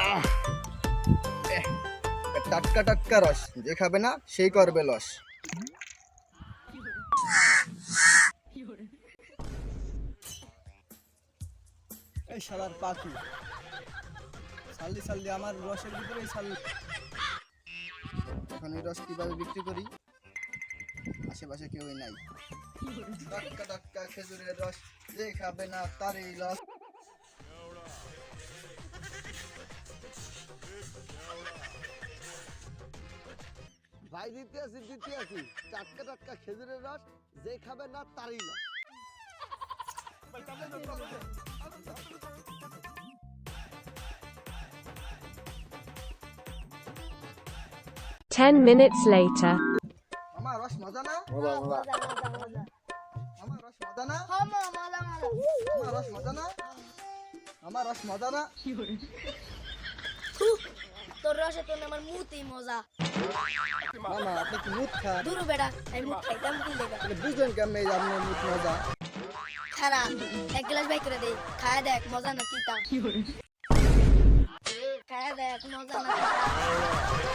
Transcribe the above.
আহ, এহ, টাটকা টাটকা রস, যে খাবে না সেই করবে লস। এই শালার পাখি, সাল্লি সাল্লি আমার রসের ভিতরেই সাল্লি। এখন এই রস কিভাবে বিক্রি করি? আশেপাশে কেউই নাই। টাটকা টাটকা খেজুরের রস, যে খাবে না তারই লস। ভাই দিতে আছি টাটকা টাটকা খেজুরের রস, যে খাবে না তারই লস। 10 minutes later. আমার রস মজা না? মজা মজা মজা। আমার রস মজা না? মজা মজা। আমার রস মজা না? আমার রস মজা না? তোর রসে তোর আমার মুতেই মজা। মামা আপনি কি মুখ খান? দুরু বেটা আমি মুখ খাইতাম কি লেগা। আপনি বুঝলেন কেমনে যে আপনার মুখ মজা? খারা এক গ্লাস বাই করে দে, খায়া দেখ মজা না তিতা। খায়া দেখ মজা না তিতা।